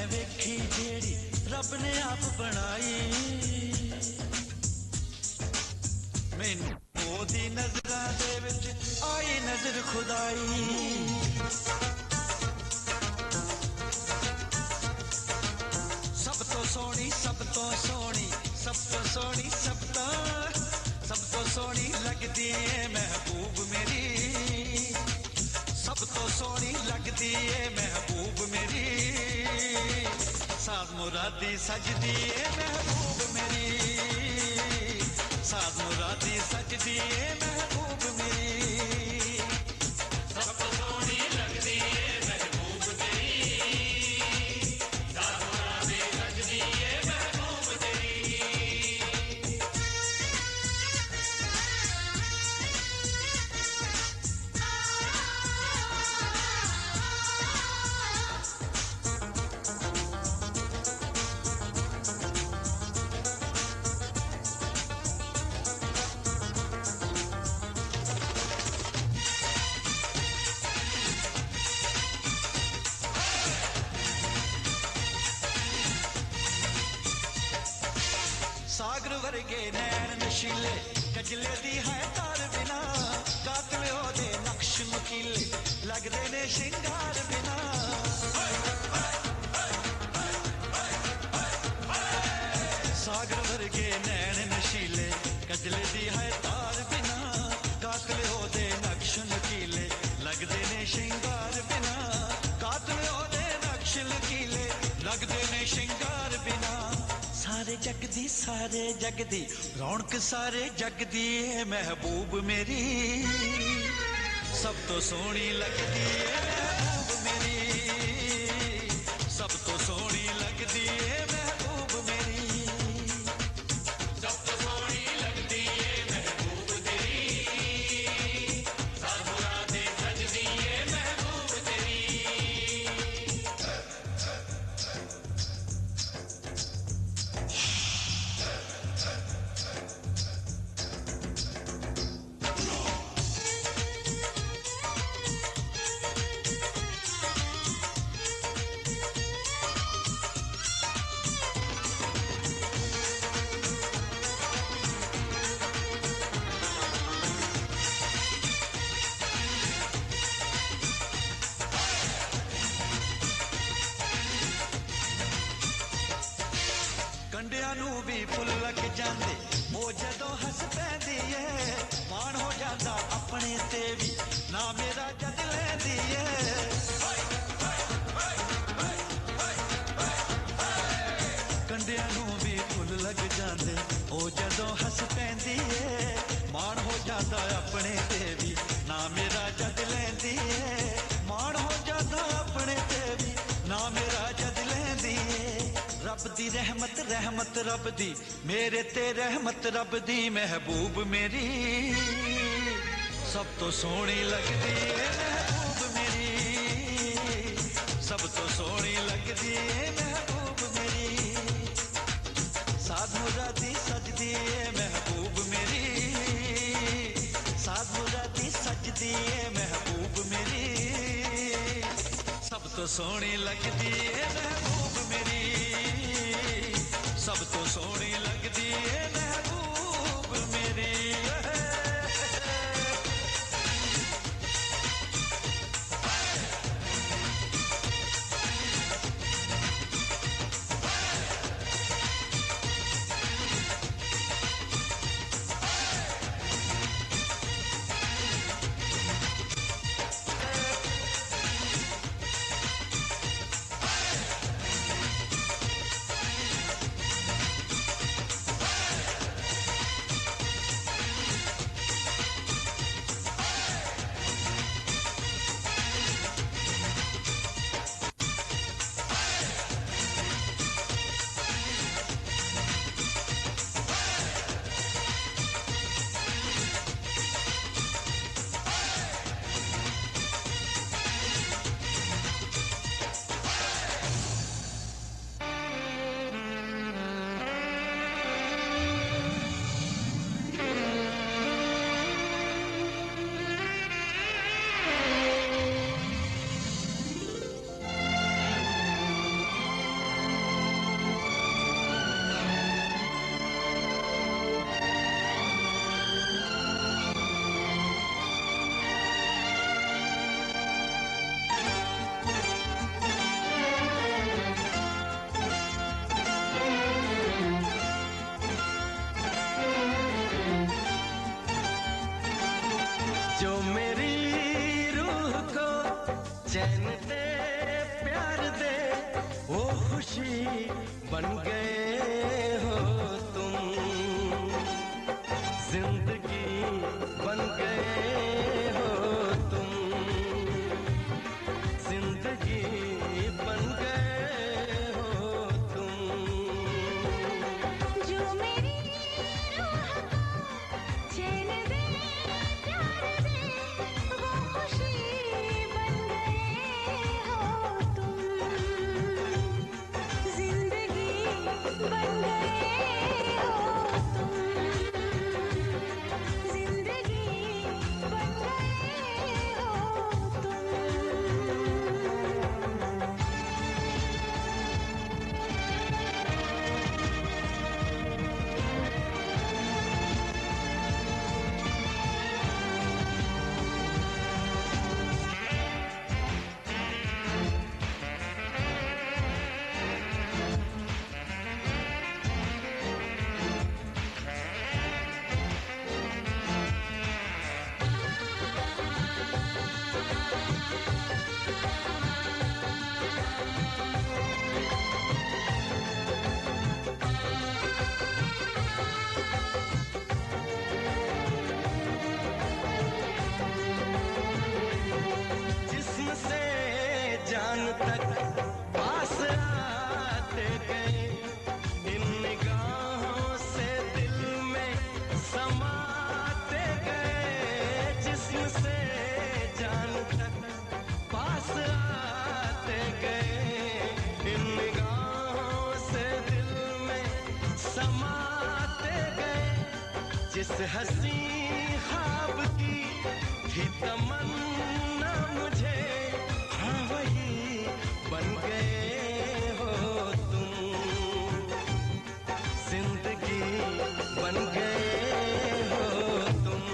मैं वेखी जेड़ी रब ने आप बनाई मैनू ओदी नजरां दे विच आई नजर खुदाई सब तो सोहनी सब तो सोहनी सब तो सोहनी सब तो सोहनी लगदी है महबूब मेरी सब तो सोहनी लगदी है महबूब मेरी साद मुरादी सजदी है महबूब मेरी साद मुरादी सजदी है महबूब मेरी सब तो सोहनी लगदी है महबूब तेरी साद मुरादी सजदी है महबूब तेरी सागर वर्गे नैन नशीले कजले दी है तार बिना कातले ओदे नक्श नुकीले लगदे ने शिंगार बिना सागर वर्गे नैन नशीले कजले दी है तार बिना कातले ओदे नक्श नुकीले लगदे ने शिंगार बिना कातले ओदे नक्श नुकीले लगदे ने शिंगार बिना सारे जगदी रौनक सारे जगदी है महबूब मेरी सब तो सोहनी लगदी है महबूब मेरी सब तो सोहनी लगदी है महबूब मेरी सब तो सोहनी लगदी है महबूब तेरी साद मुरादी सजदी है महबूब तेरी कंडियां नू भी फुल लग जांदे ओ जदों हस पैंदी है मान हो जांदा अपने ते भी ना मेरा जद लैंदी है कंडियां नू भी फुल लग जांदे ओ जदों हस पैंदी है मान हो जांदा अपने ते भी ना मेरा जद लैंदी है मान हो जांदा अपने ते भी ना मेरा जद लैंदी है रब दी रहमत रहमत रब दी मेरे ते रहमत रब दी महबूब मेरी सब तो सोहनी लगदी है महबूब मेरी सब तो सोहनी लगदी है महबूब मेरी साद मुरादी सजदी है महबूब मेरी साद मुरादी सजदी है महबूब मेरी सब तो सोहनी लगदी है महबूब मेरी सब तो सोहनी लगदी है महबूब मेरी चैन दे प्यार दे वो खुशी बन गए हो तुम, जिंदगी बन गए हो तुम, जिंदगी बन गए हो तुम। जो मेरी रूह को चैन दे प्यार दे वो खुशी बन गए हो तुम, जिंदगी बन गए हो तुम, जिंदगी बन गए हो तुम। जिस्म से जान तक पास आते गए, इन निगाहों से दिल में समाते गए। जिस्म से जान तक पास आते गए, इन निगाहों से दिल में समाते गए। जिस हंसी ख्वाब की थी तमन्ना मुझे, हाँ वही बन गए हो तुम, जिंदगी बन गए हो तुम,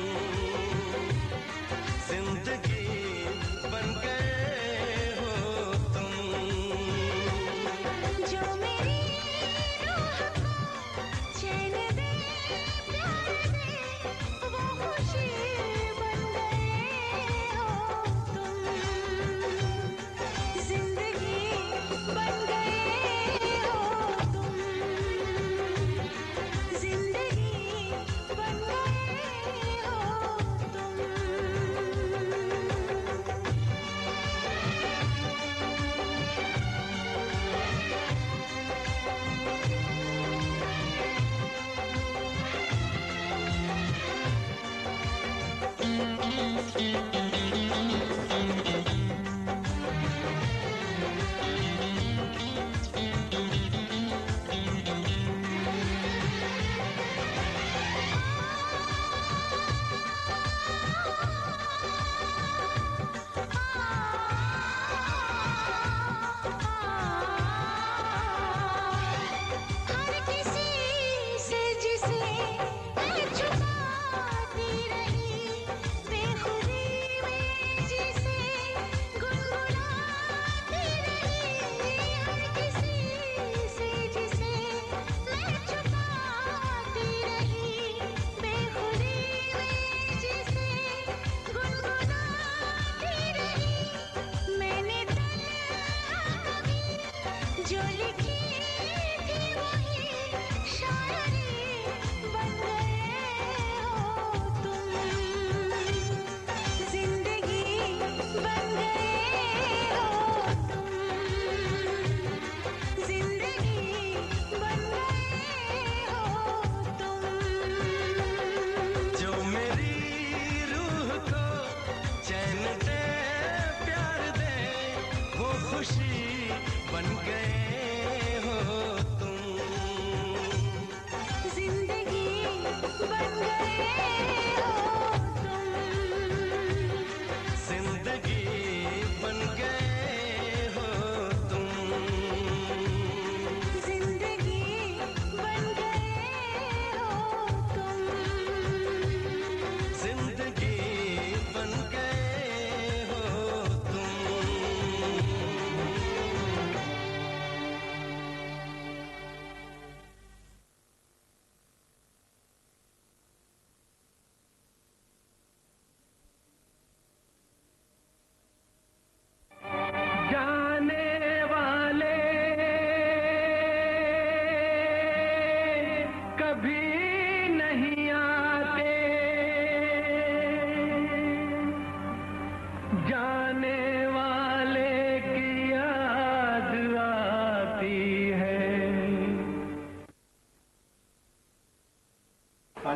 जिंदगी बन गए हो तुम। जो मेरी रूह को चैन दे प्यार दे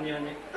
जी हाँ जी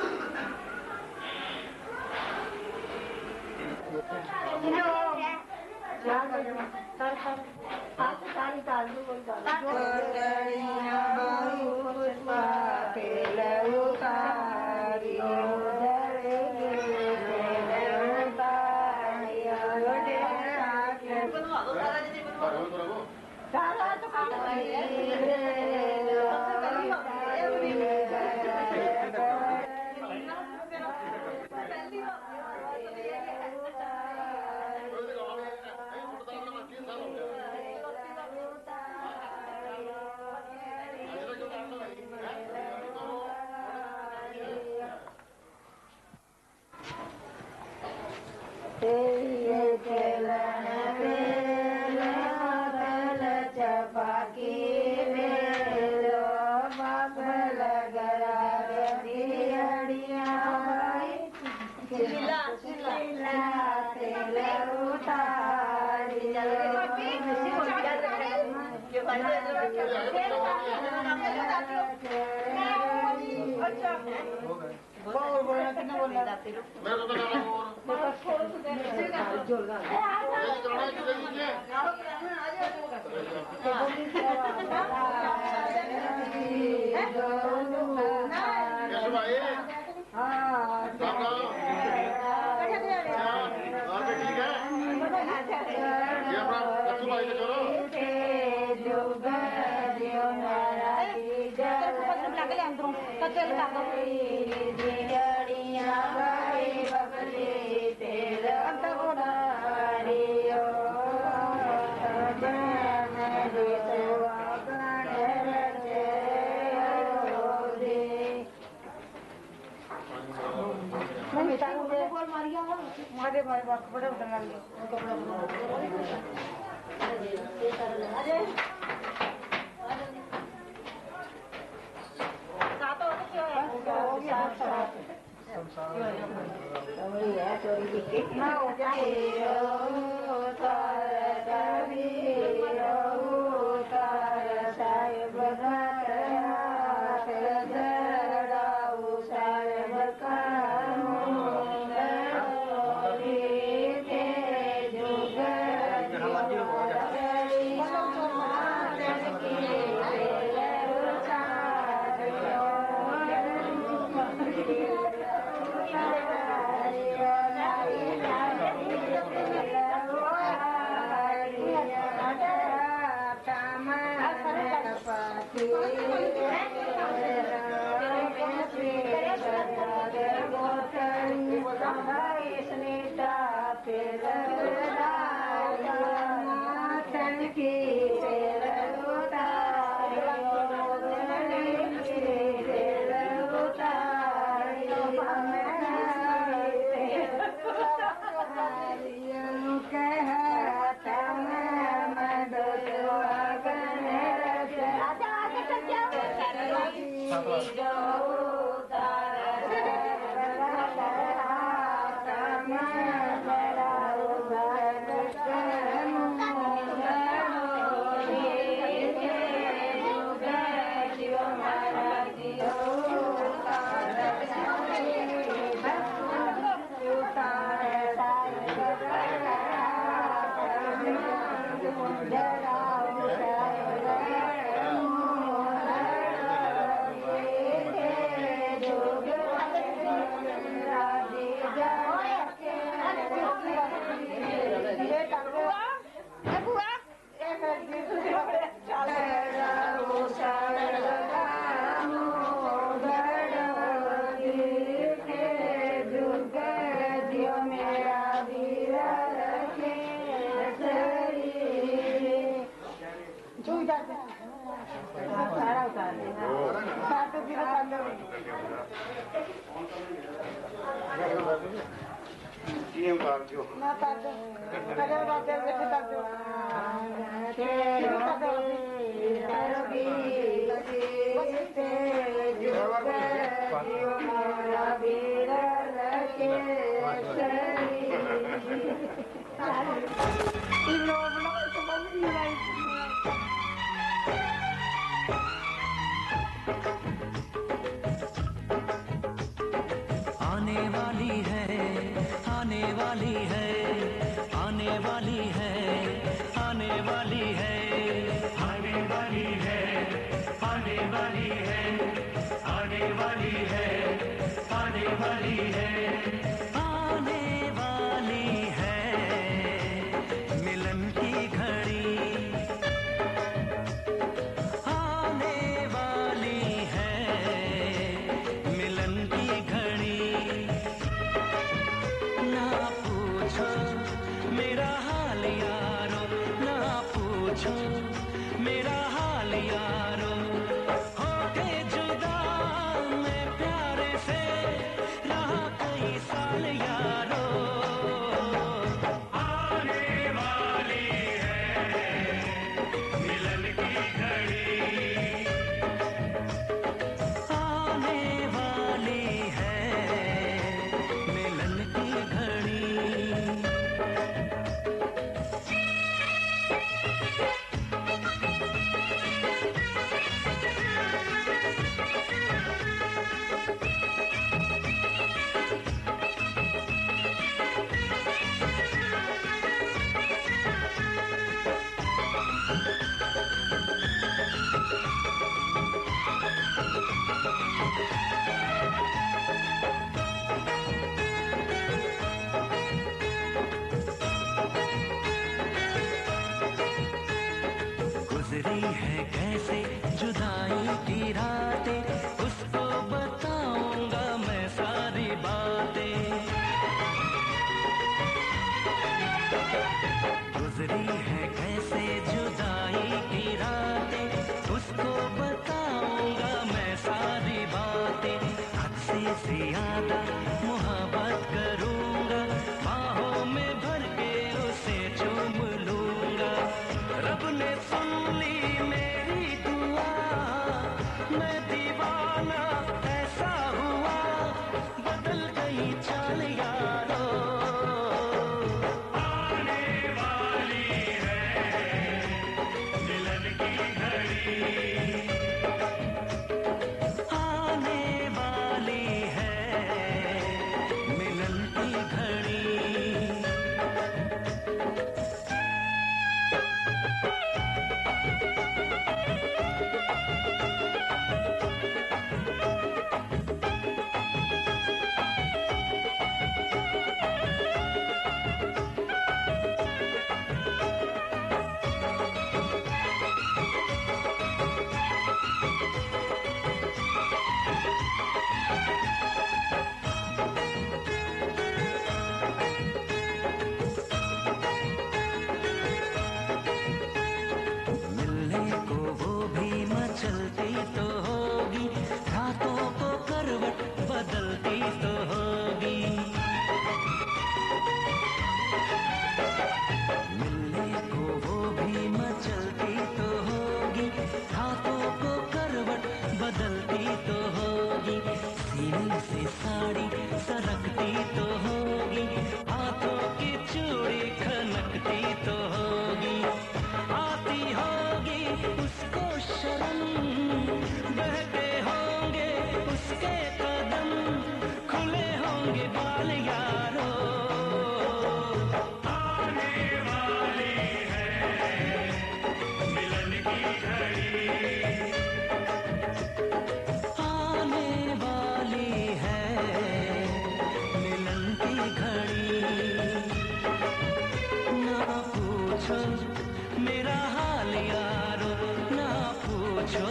पूछो मेरा हाल यारो, ना पूछो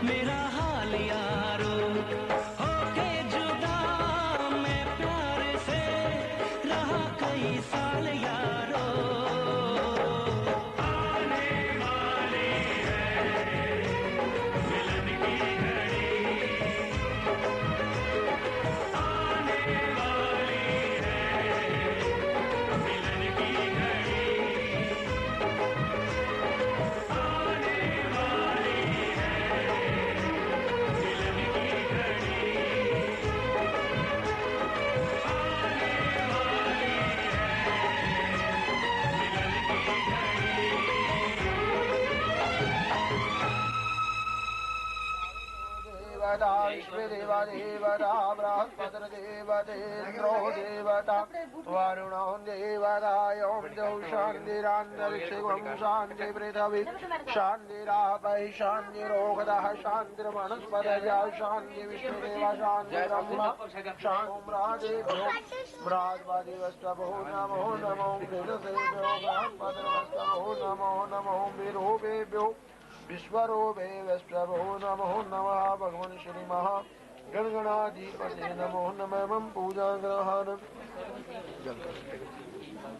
मेरा हाल यारो। होके जुदा मैं प्यार से रहा कई साल यारो। आने वाली है मिलन की घड़ी, आने वाली है मिलन की घड़ी, आने वाली है मिलन की घड़ी, आने वाली देवता विश्वदेवा देवता बृहस्पतिर्देवतेन्द्रो देवता वरुणो देवता ओम द्यौ शान्तिरान्तरिक्षं शान्ति पृथिवी शान्तिरापः शान्तिरोगदः शान्तिर्वनस्पतयः शान्ति विष्णुदेवा शान्तिर्ब्रह्म शान्तिरादेभ्यो बृहस्पतिर्वस्तवो नमो नमो मृतसेभ्यो बृहस्पतिर्वस्तवो नमो नमो विरूपेभ्यो विश्वरूपे वैष्णवो नमो नमः भगवान श्री महा गणगणाधिपते नमो नमः मम पूजा ग्रहण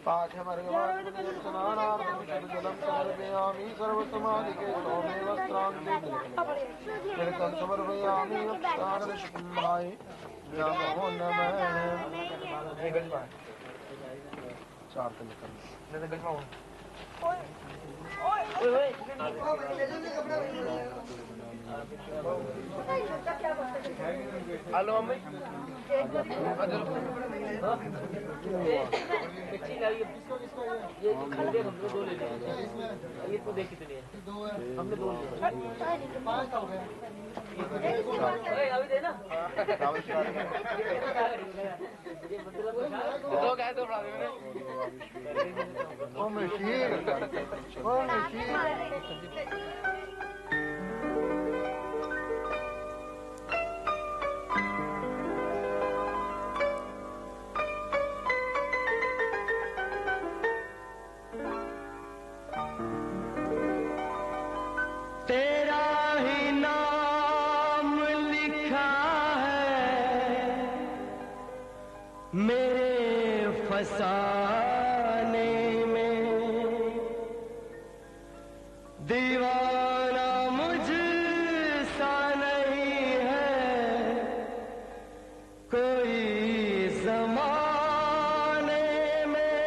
पाठ्यमर्गवान् जलं समर्पयामि सर्वसमाधिके सोमे वस्त्रान्ते तिलकं समर्पयामि वक्षारदशकुम्भाय नमो नमः। चार तिलकं हेलो मम्मी ये खंडे हम लोग दो ले लिए, ये तो देख कितने हैं, हमने दो लिए, पाँच हो गए, अभी देना दो गए तो बड़ा देने ओ मशीन तेरा ही नाम लिखा है मेरे फसाने में, दीवाना मुझसा नहीं है कोई ज़माने में।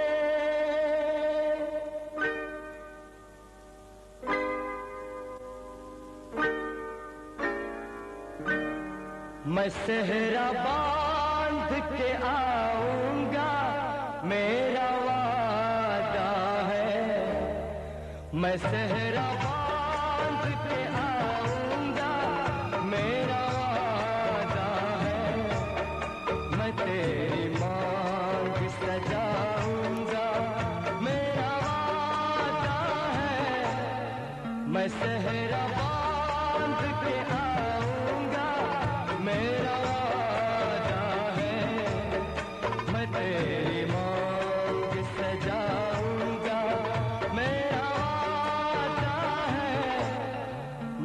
मैं सेहरा बांध के आऊंगा मेरा वादा है, मैं सेहरा बांध के आऊंगा मेरा वादा है, मैं तेरी मांग सजाऊंगा मेरा वादा है, मैं सेहरा बांध के आऊंगा मेरा वादा है, मैं तेरी मांग सजाऊंगा मेरा वादा है,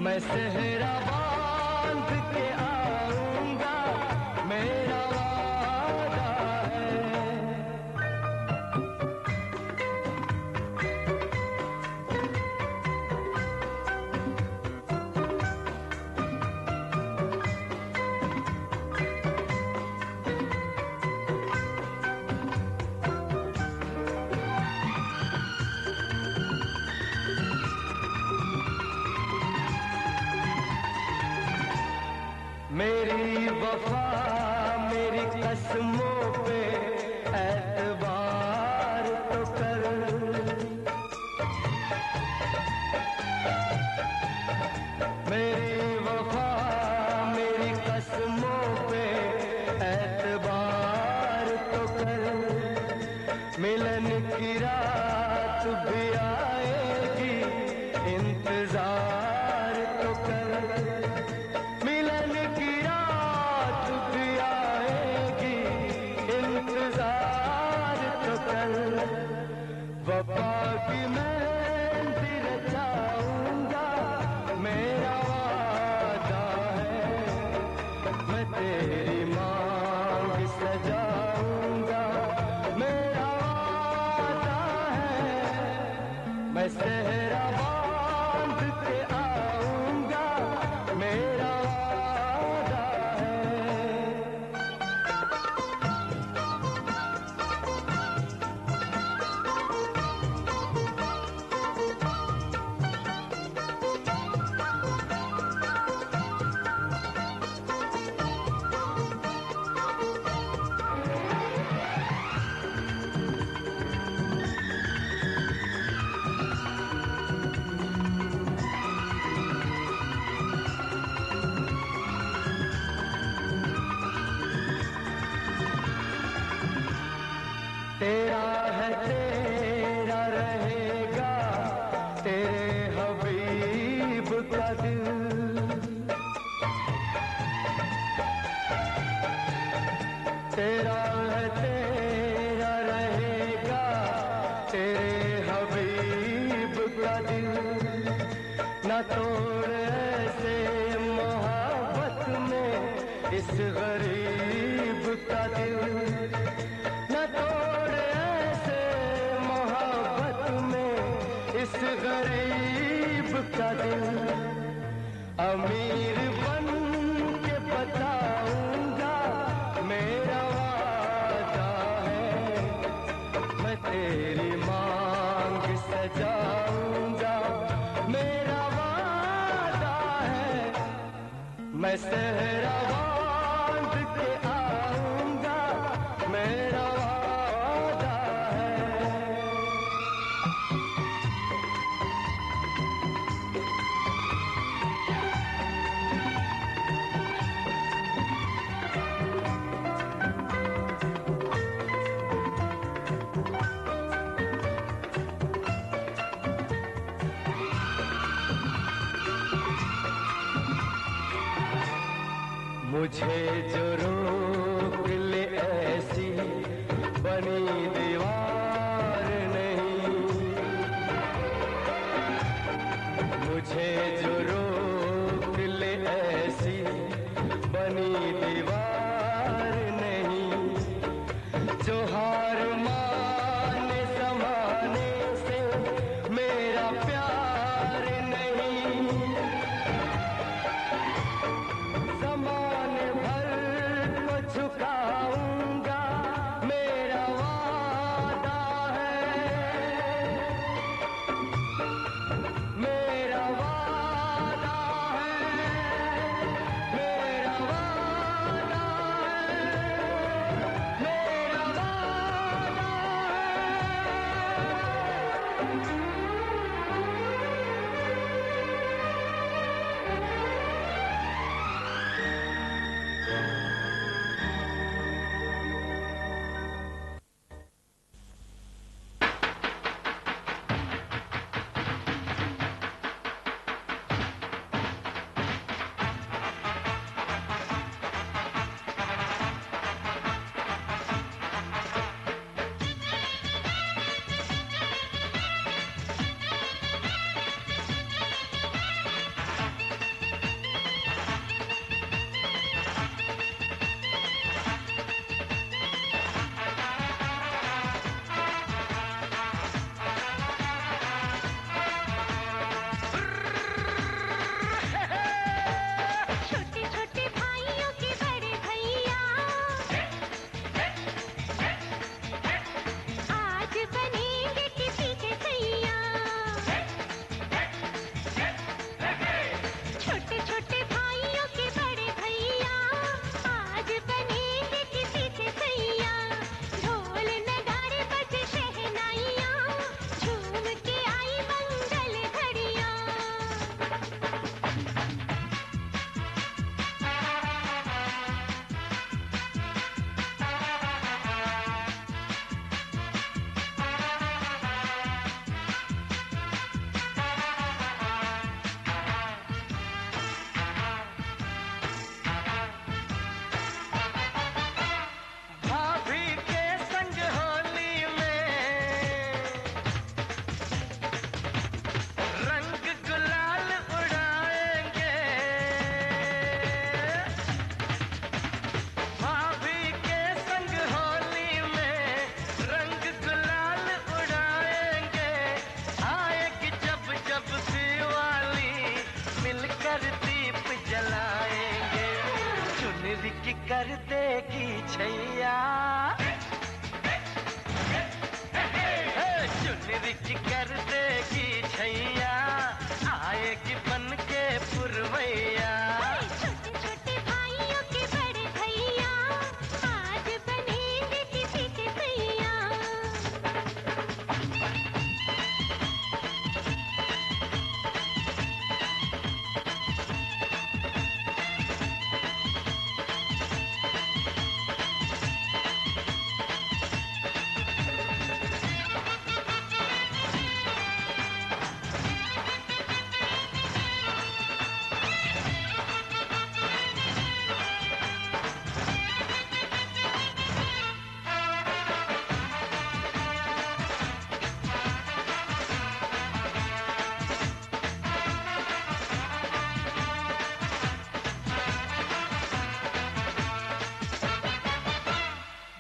मैं सेहरा बांध के आऊंगा मेरा वादा है। मेरी वफा मेरी कसमों पे एतबार तो कर, मेरी वफा मेरी कसमों पे एतबार तो कर, मिलन की रात भी आएगी इंतजार तो कर, मिलन की रात भी आएगी इंतजार तो कर, वफा की की मेहंदी रचाऊंगा, मेरा वादा है। मैं तेरी मांग सजाऊंगा, मेरा वादा है। मैं सेहरा बांध के आऊंगा, मेरा वादा है। तेरा है तेरा रहेगा, तेरे हबीब का दिल। तेरा है तेरा रहेगा, तेरे हबीब का दिल। न तोड़ ऐसे मोहब्बत में इस गरीब का दिल। न तोड़ ऐसे मोहब्बत में इस गरीब का दिल। अमीर बन के बताऊंगा, मेरा वादा है। मैं तेरी मांग सजाऊंगा, मेरा वादा है। मैं सेहरा बांध के आऊंगा, मेरा वादा है। मुझे जो रोक ले ऐसी बनी दीवार नहीं। मुझे जो रोक ले ऐसी बनी दीवार नहीं। जो हार माने ज़माने से मेरा प्यार नहीं। ज़माने भर कर देगी छैया, चुनरिच कर देगी छैया, आएगी बन के पुरवैया। छोटे छोटे भाइयों के बड़े भैया आज बनेंगे किसी के भैया।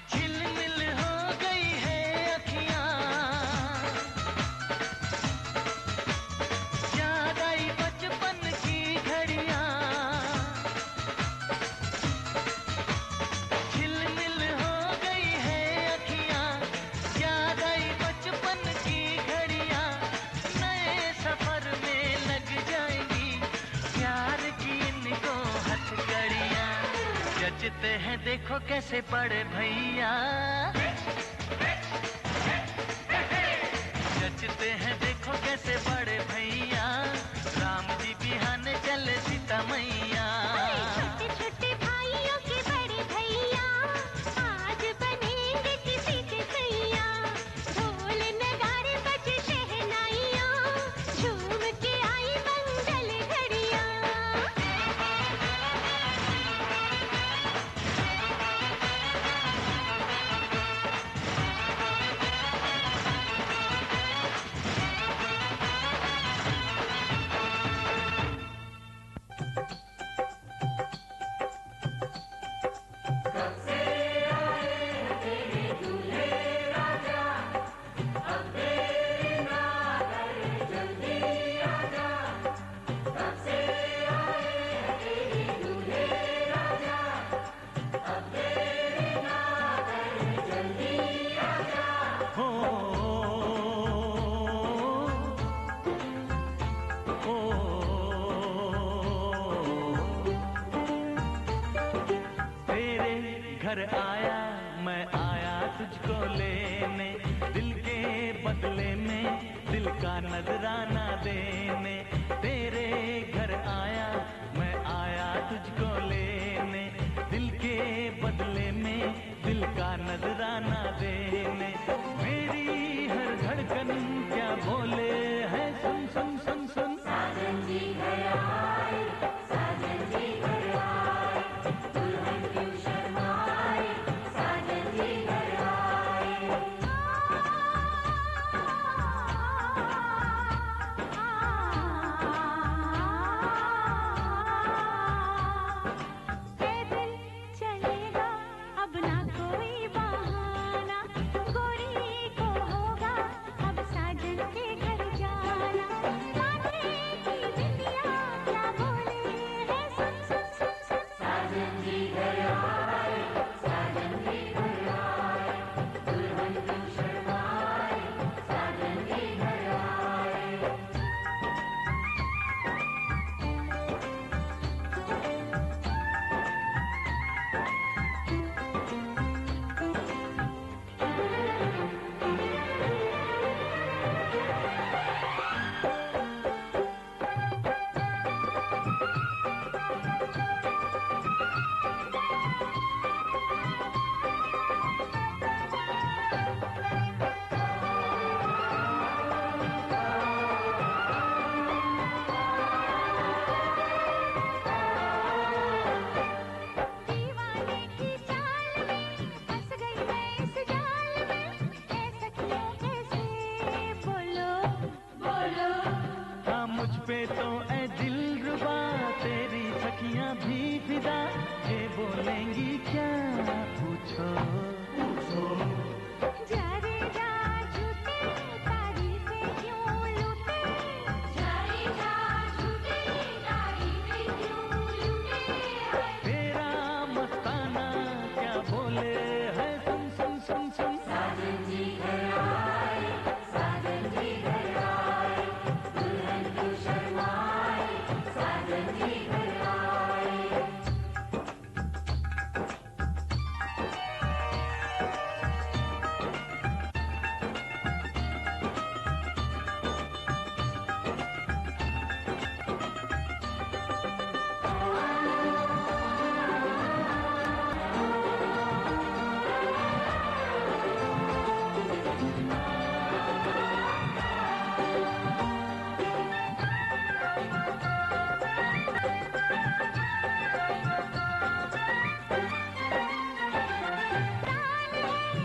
झिलमिल हो गई है अखियां, याद आई बचपन की घड़ियां। झिलमिल हो गई है अखियां, याद आई बचपन की घड़ियां। नए सफर में लग जाएंगी प्यार की इनको हथकड़ियां। जचते हैं देखो कैसे बड़े भैया, जचते हैं देखो कैसे बड़े भैया। राम जी बिहाने चले सीता मैया। छोटे छोटे भाइयों के बड़े भैया आज बनेंगे किसी के भैया। ढोल नगाड़े बजे शहनाइयाँ, झूम के आई मंगल घड़ियाँ। हो, हो, तेरे घर आया मैं आया तुझको लेने, दिल के बदले में दिल का नजराना देने। तेरे घर आया मैं आया तुझको लेने, दिल के बदले में दिल का नजराना देने।